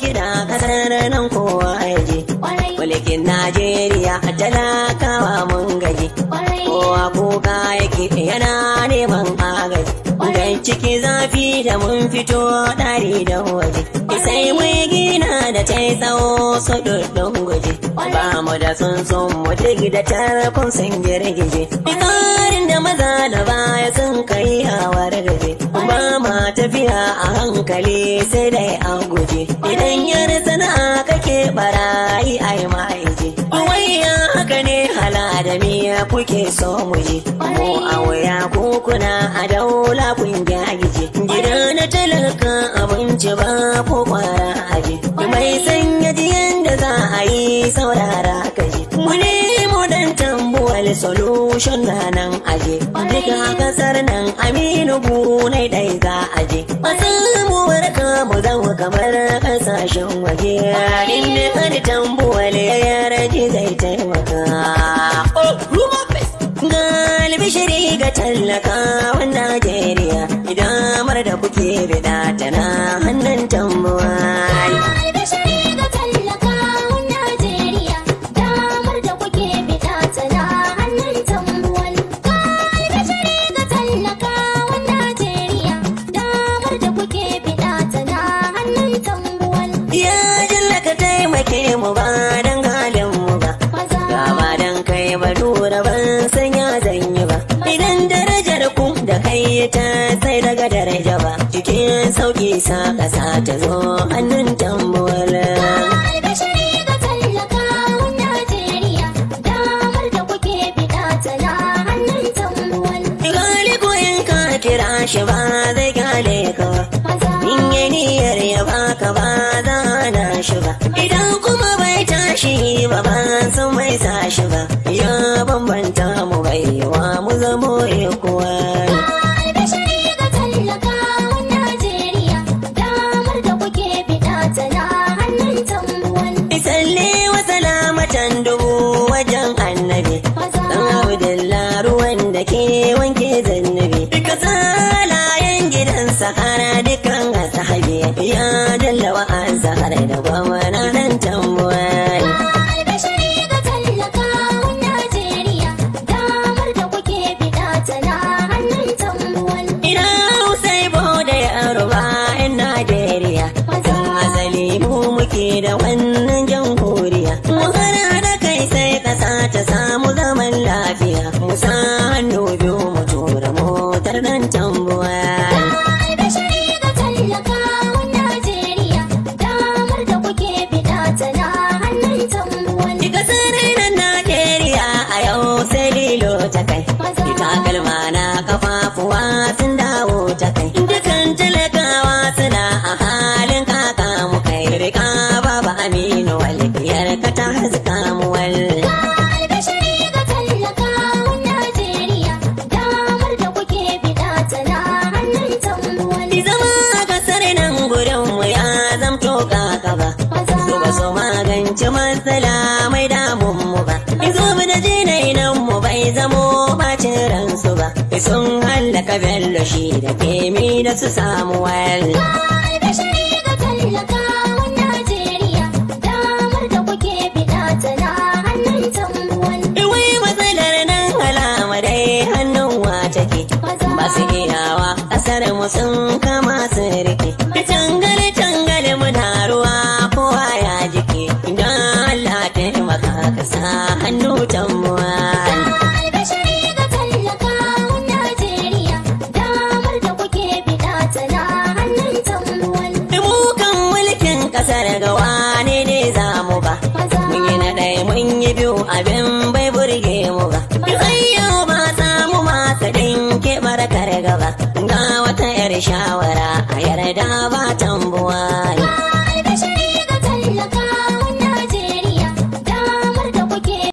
kiɗa kasar nan kowa ya je. Mulkin Najeriya talakawa mun gaji. Kowa kuka yake yana neman agaji. Dan ciki zafi da mun fito ɗari da waje. Sai mai gina da ta yi tsawo su ɗuɗɗun guje. Ba mu da sun mu duk da tarkon sun girgije. Ikarin da maza da baya sun kai hawar gaje. Ba ma tafiya a hankali sai dai an guje. Idan yar sana'a kake barayi ai ma'aije. Waya haka ne hala da miya kuke so mu je. Mu a waya kuna a daula kun gyagije. Gida na talaka abinci ba ko kwara aje. Mai sanya jiyan da za a yi saurara kaji. Mu ne mu dan tambuwal solution na nan aje. Duka kasar nan Aminu Gunai dai za a je. Masu mu warka mu zama kamar kasashen waje. Inda kan tambuwal ya yaraji zai taimaka. Galibi shiri ga talakawan Najeriya. Damar da kuke bida tana hannun tambuwal. Mu ba dan halin mu ba, ba dan kai ba lura ban sanya zanyi ba. Idan darajar ku da kai ta sai daga daraja ba, cikin sauki sa kasa ta zo hannun tambuwal. Kira shi ba zai gale ka ba, in yi niyyar ya baka ba za na shi ba. Idan kuma bai tashi ba ba san mai sa shi ba, ya bambanta mu bai wa mu zamo kuwa. Isalle wa salamatan dubu wajen annabi, dan Abdullah ruwan da ke wanke zannabi. Duka salayen gidan sahara dukan sahabi, ya dalla wa azhar da gwamna nan tambuwal. Ina sai bude yaro ba in Najeriya, dan asali mu muke da wannan jamhuriya. Mu hana da kai sai kasa ta samu zaman lafiya, mu sa hannu biyu mu tura motar nan tambuwal. Takalma na kafafuwa sun dawo ta kai, dukan talakawa suna a halin kaka mu kai. Rika baba Aminu walƙiyar ka ta haska mu wal. Zama a kasar nan gurin mu ya zamto kaka ba, su ba su magance matsala mai damun mu ba. Izo mu da jinai nan mu bai zamo bacin ransu ba, sun hallaka bello shi da kemi da su samu wal. Iwai matsalar nan halama dai hannun wa take, ba su iyawa kasar mu sun kama su rike. Tangal muna ruwa kowa ya jike, idan Allah taimaka ka sa hannu tambuwal. Kasar ga wane ne za mu ba, mun yi na ɗaya mun yi biyu abin bai burge mu ba. Yau ba samu masu ɗinke barakar gaba, ga wata 'yar shawara a yarda ba ta